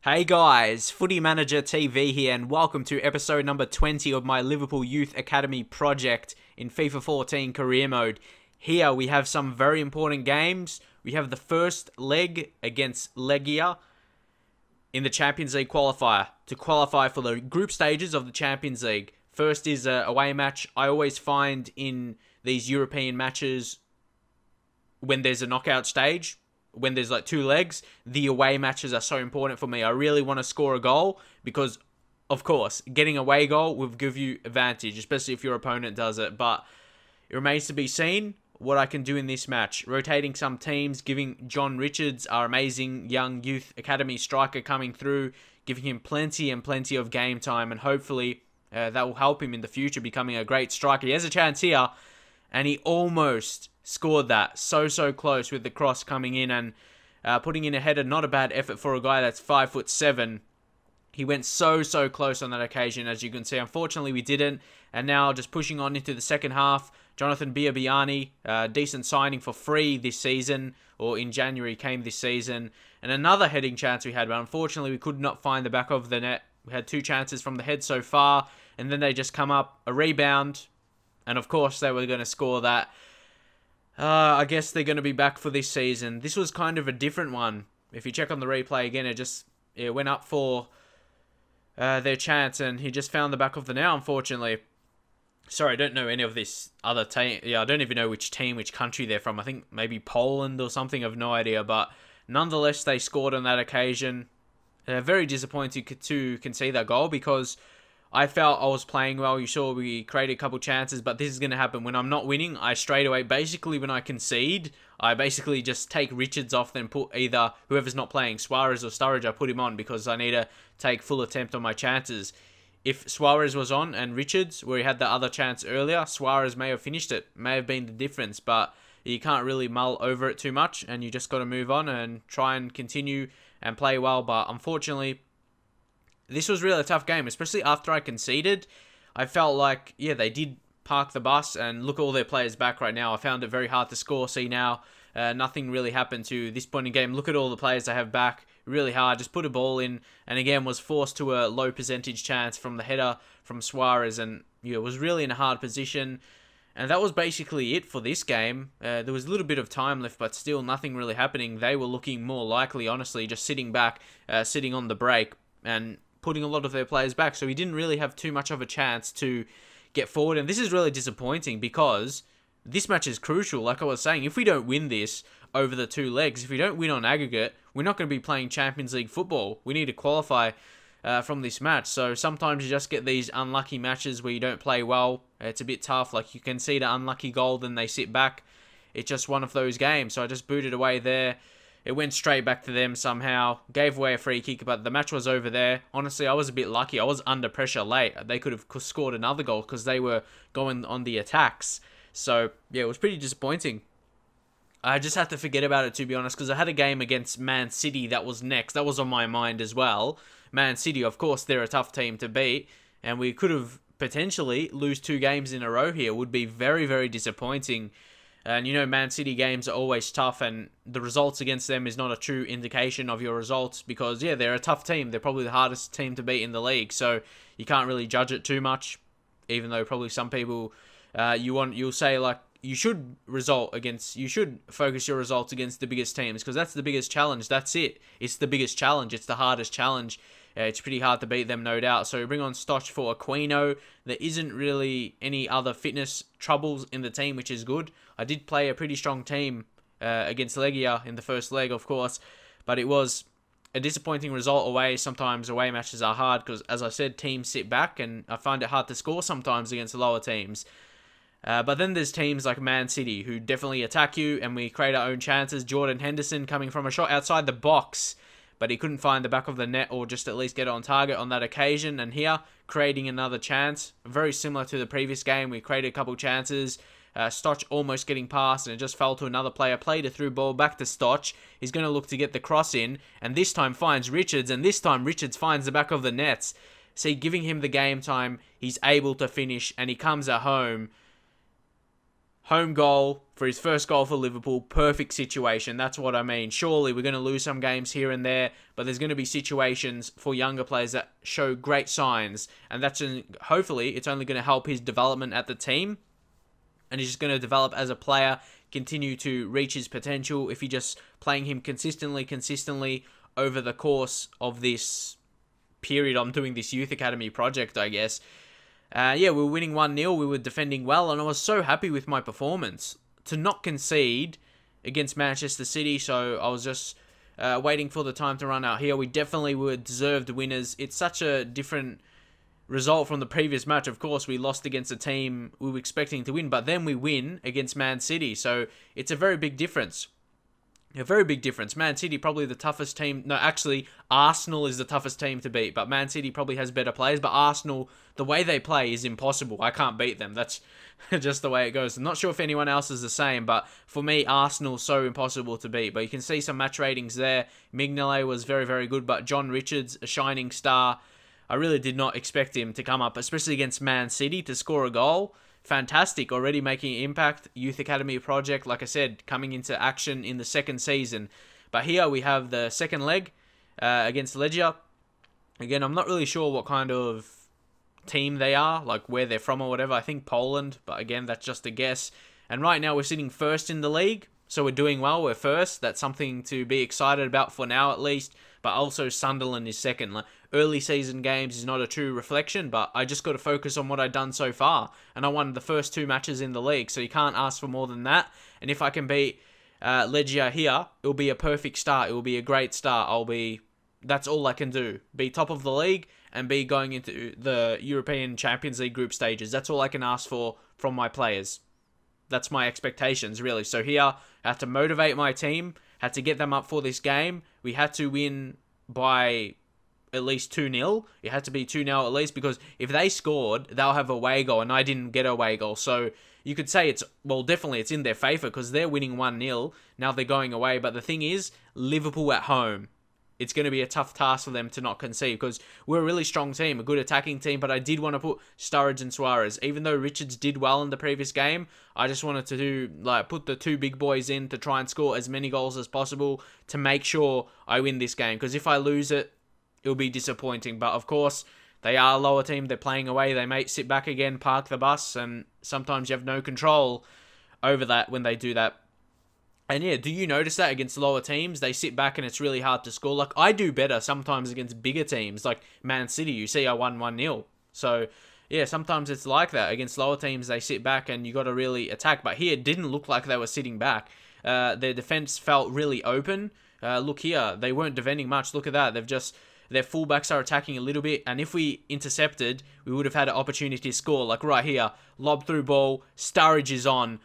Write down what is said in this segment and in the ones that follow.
Hey guys, Footy Manager TV here, and welcome to episode number 20 of my Liverpool Youth Academy project in FIFA 14 career mode. Here we have some very important games. We have the first leg against Legia in the Champions League qualifier to qualify for the group stages of the Champions League. First is a away match. I always find in these European matches, when there's a knockout stage, when there's like two legs, the away matches are so important for me. I really want to score a goal because, of course, getting a away goal will give you advantage, especially if your opponent does it. But it remains to be seen what I can do in this match. Rotating some teams, giving John Richards, our amazing young youth academy striker, coming through, giving him plenty and plenty of game time, and hopefully that will help him in the future becoming a great striker. He has a chance here, and he almost scored that. So close with the cross coming in and putting in a header. Not a bad effort for a guy that's 5'7". He went so close on that occasion, as you can see. Unfortunately, we didn't. And now just pushing on into the second half. Jonathan Biabiani, decent signing for free this season, or in January came this season. And another heading chance we had, but unfortunately we could not find the back of the net. We had two chances from the head so far, and then they just come up, a rebound, and of course they were going to score that. I guess they're going to be back for this season. This was kind of a different one. If you check on the replay again, it went up for their chance, and he just found the back of the net, unfortunately. Sorry, I don't know any of this other team. Yeah, I don't even know which team, which country they're from. I think maybe Poland or something. I have no idea. But nonetheless, they scored on that occasion. Very disappointed to concede that goal because I felt I was playing well. You saw we created a couple chances, but this is going to happen. When I'm not winning, I straight away, basically when I concede, I basically just take Richards off, then put either whoever's not playing, Suarez or Sturridge, I put him on because I need to take full attempt on my chances. If Suarez was on and Richards, where he had the other chance earlier, Suarez may have finished it, may have been the difference, but you can't really mull over it too much, and you just got to move on and try and continue and play well. But unfortunately, this was really a tough game, especially after I conceded. I felt like, yeah, they did park the bus, and look at all their players back right now. I found it very hard to score. See now, nothing really happened to this point in the game. Look at all the players they have back. Really hard. Just put a ball in, and again was forced to a low percentage chance from the header from Suarez, and was really in a hard position. And that was basically it for this game. There was a little bit of time left, but still nothing really happening. They were looking more likely, honestly, just sitting back, sitting on the break, and putting a lot of their players back. So he didn't really have too much of a chance to get forward. And this is really disappointing because this match is crucial. Like I was saying, if we don't win this over the two legs, if we don't win on aggregate, we're not going to be playing Champions League football. We need to qualify from this match. So sometimes you just get these unlucky matches where you don't play well. It's a bit tough. Like you can see the unlucky goal, then they sit back. It's just one of those games. So I just booted away there. It went straight back to them somehow. Gave away a free kick, but the match was over there. Honestly, I was a bit lucky. I was under pressure late. They could have scored another goal because they were going on the attacks. So, yeah, it was pretty disappointing. I just had to forget about it, to be honest, because I had a game against Man City that was next. That was on my mind as well. Man City, of course, they're a tough team to beat, and we could have potentially lose 2 games in a row here. It would be very disappointing. And Man City games are always tough, and the results against them is not a true indication of your results because, yeah, they're a tough team. They're probably the hardest team to beat in the league, so you can't really judge it too much, even though probably some people you'll say, like, you should focus your results against the biggest teams because that's the biggest challenge. That's it. It's the biggest challenge. It's the hardest challenge. It's pretty hard to beat them, no doubt. So we bring on Stoch for Aquino. There isn't really any other fitness troubles in the team, which is good. I did play a pretty strong team against Legia in the first leg, of course, but it was a disappointing result away. Sometimes away matches are hard because, as I said, teams sit back, and I find it hard to score sometimes against the lower teams. But then there's teams like Man City who definitely attack you, and we create our own chances. Jordan Henderson coming from a shot outside the box, but he couldn't find the back of the net or just at least get it on target on that occasion. And here, creating another chance. Very similar to the previous game. We created a couple chances. Stoch almost getting past, and it just fell to another player. Played a through ball back to Stoch. He's going to look to get the cross in, and this time finds Richards, and this time Richards finds the back of the nets. See, giving him the game time, he's able to finish, and he comes at home. home goal for his first goal for Liverpool. Perfect situation. That's what I mean. Surely we're going to lose some games here and there, but there's going to be situations for younger players that show great signs, and hopefully it's only going to help his development at the team, and he's just going to develop as a player, continue to reach his potential if you're just playing him consistently over the course of this period I'm doing this youth academy project, I guess. We were winning 1-0, we were defending well, and I was so happy with my performance to not concede against Manchester City, so I was just waiting for the time to run out here. We definitely were deserved winners. It's such a different result from the previous match. Of course, we lost against a team we were expecting to win, but then we win against Man City, so it's a very big difference. A very big difference. Man City probably the toughest team. No, actually, Arsenal is the toughest team to beat. But Man City probably has better players. But Arsenal, the way they play is impossible. I can't beat them. That's just the way it goes. I'm not sure if anyone else is the same. But for me, Arsenal's so impossible to beat. But you can see some match ratings there. Mignolet was very, very good. But John Richards, a shining star. I really did not expect him to come up, especially against Man City, to score a goal. Fantastic, already making an impact. Youth Academy project, like I said, coming into action in the second season. But here we have the second leg against Legia. Again, I'm not really sure what kind of team they are, like where they're from or whatever. I think Poland, but again, that's just a guess. And right now we're sitting first in the league, so we're doing well. We're first. That's something to be excited about for now, at least. But also Sunderland is second. Like, early season games is not a true reflection, but I just got to focus on what I've done so far. And I won the first 2 matches in the league, so you can't ask for more than that. And if I can beat Legia here, it'll be a perfect start. It will be a great start. That's all I can do. Be top of the league and be going into the European Champions League group stages. That's all I can ask for from my players. That's my expectations, really. So here, I had to motivate my team, had to get them up for this game. We had to win by at least 2-0. It had to be 2-0 at least, because if they scored, they'll have a away goal, and I didn't get a away goal. So you could say definitely it's in their favour, because they're winning 1-0. Now they're going away. But the thing is, Liverpool at home, it's going to be a tough task for them to not concede, because we're a really strong team, a good attacking team, but I did want to put Sturridge and Suarez. Even though Richards did well in the previous game, I just wanted to put the 2 big boys in to try and score as many goals as possible to make sure I win this game, because if I lose it, it'll be disappointing. But of course, they are a lower team, they're playing away, they may sit back again, park the bus, and sometimes you have no control over that when they do that. And yeah, do you notice that against lower teams? They sit back and it's really hard to score. Like, I do better sometimes against bigger teams, like Man City. You see I won 1-0. So, yeah, sometimes it's like that. Against lower teams, they sit back and you got to really attack. But here, it didn't look like they were sitting back. Their defense felt really open. Look here, they weren't defending much. Look at that. Their fullbacks are attacking a little bit. And if we intercepted, we would have had an opportunity to score. Like right here, lob through ball, Sturridge is on.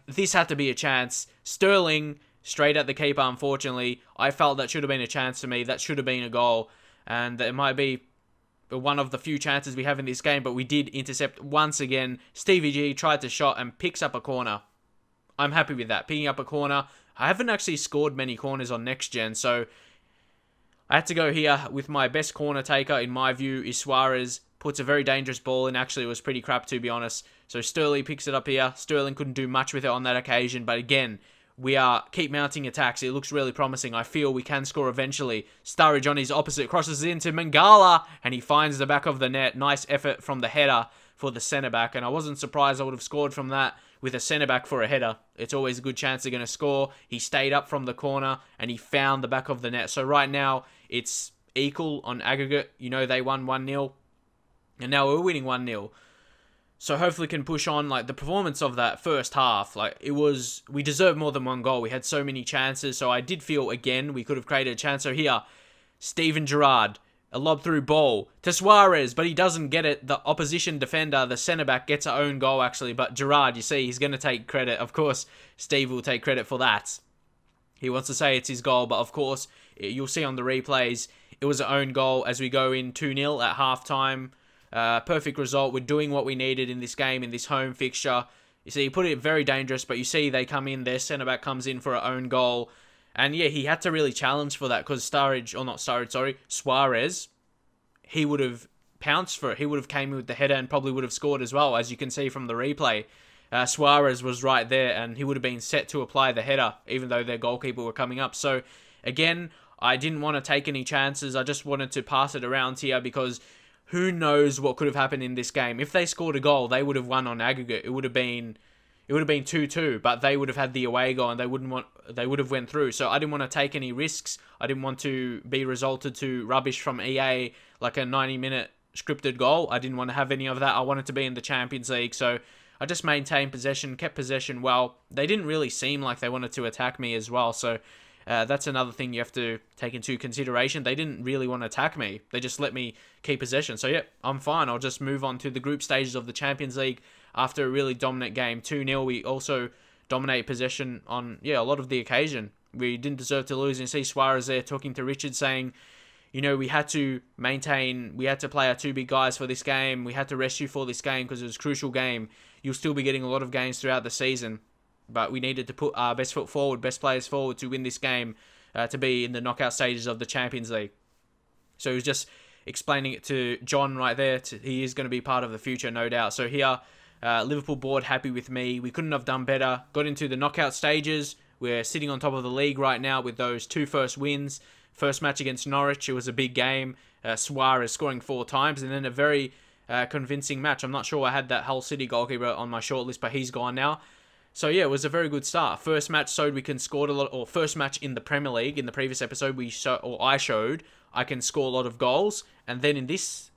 This had to be a chance. Sterling, straight at the keeper, unfortunately. I felt that should have been a chance to me. That should have been a goal. And it might be one of the few chances we have in this game, but we did intercept once again. Stevie G tried to shot and picks up a corner. I'm happy with that. Picking up a corner. I haven't actually scored many corners on Next Gen, so I had to go here with my best corner taker, in my view, is Suarez. Puts a very dangerous ball in. Actually, it was pretty crap, to be honest. So Sterling picks it up here. Sterling couldn't do much with it on that occasion. But again, we keep mounting attacks. It looks really promising. I feel we can score eventually. Sturridge on his opposite crosses into Mangala. And he finds the back of the net. Nice effort from the header for the centre-back. And I wasn't surprised I would have scored from that with a centre-back for a header. It's always a good chance they're going to score. He stayed up from the corner and he found the back of the net. So right now, it's equal on aggregate. You know, they won 1-0. And now we're winning 1-0. So hopefully can push on. Like, the performance of that first half, we deserved more than 1 goal. We had so many chances. So I did feel, again, we could have created a chance. So here, Steven Gerrard, a lob through ball to Suarez, but he doesn't get it. The opposition defender, the centre-back, gets an own goal, actually. But Gerrard, you see, he's going to take credit. Of course, Steve will take credit for that. He wants to say it's his goal, but of course, you'll see on the replays, it was an own goal as we go in 2-0 at halftime. Perfect result. We're doing what we needed in this game, in this home fixture. You see, he put it very dangerous, but you see they come in, their centre-back comes in for an own goal. And yeah, he had to really challenge for that, because Suarez, he would have pounced for it. He would have came in with the header and probably would have scored as well, as you can see from the replay. Suarez was right there, and he would have been set to apply the header, even though their goalkeeper were coming up. So, again, I didn't want to take any chances. I just wanted to pass it around here because who knows what could have happened in this game. If they scored a goal, they would have won on aggregate. It would have been 2-2, but they would have had the away goal and they would have went through. So I didn't want to take any risks. I didn't want to be resulted to rubbish from EA, like a 90-minute scripted goal. I didn't want to have any of that. I wanted to be in the Champions League. So I just maintained possession, kept possession well. They didn't really seem like they wanted to attack me as well. So that's another thing you have to take into consideration. They didn't really want to attack me. They just let me keep possession. So yeah, I'm fine. I'll just move on to the group stages of the Champions League after a really dominant game. 2-0. We also dominate possession on, a lot of the occasion. We didn't deserve to lose. And you see Suarez there talking to Richard saying, we had to play our two big guys for this game. We had to rest you for this game because it was a crucial game. You'll still be getting a lot of games throughout the season. But we needed to put our best foot forward, best players forward to win this game, to be in the knockout stages of the Champions League. So he was just explaining it to John right there. He is going to be part of the future, no doubt. So here, Liverpool board happy with me. We couldn't have done better. Got into the knockout stages. We're sitting on top of the league right now with those 2 first wins. First match against Norwich, it was a big game. Suarez scoring 4 times, and then a very convincing match. I'm not sure I had that Hull City goalkeeper on my shortlist, but he's gone now. So yeah, it was a very good start. First match showed we can score a lot, or first match in the Premier League. In the previous episode, I showed I can score a lot of goals, and then in this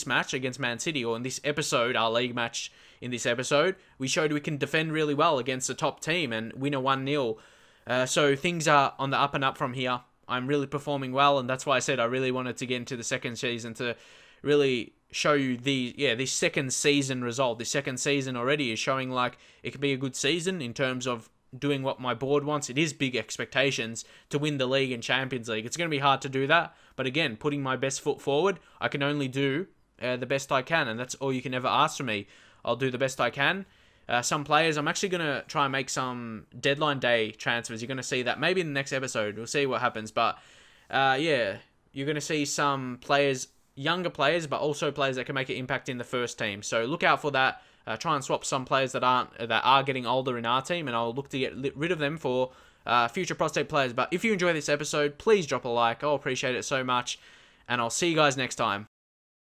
match against Man City, or in this episode, our league match in this episode, we showed we can defend really well against the top team and win a 1-0. So things are on the up and up from here. I'm really performing well, and that's why I said I really wanted to get into the second season to really show you this second season result. This second season already is showing like it could be a good season in terms of doing what my board wants. It is big expectations to win the league and Champions League. It's going to be hard to do that, but again, putting my best foot forward, I can only do the best I can, and that's all you can ever ask from me. I'll do the best I can. Some players, I'm actually going to try and make some deadline day transfers. You're going to see that maybe in the next episode. We'll see what happens. But you're going to see some players, younger players, but also players that can make an impact in the first team. So look out for that. Try and swap some players that are getting older in our team, and I'll look to get rid of them for future prospect players. But if you enjoy this episode, please drop a like. I'll appreciate it so much, and I'll see you guys next time.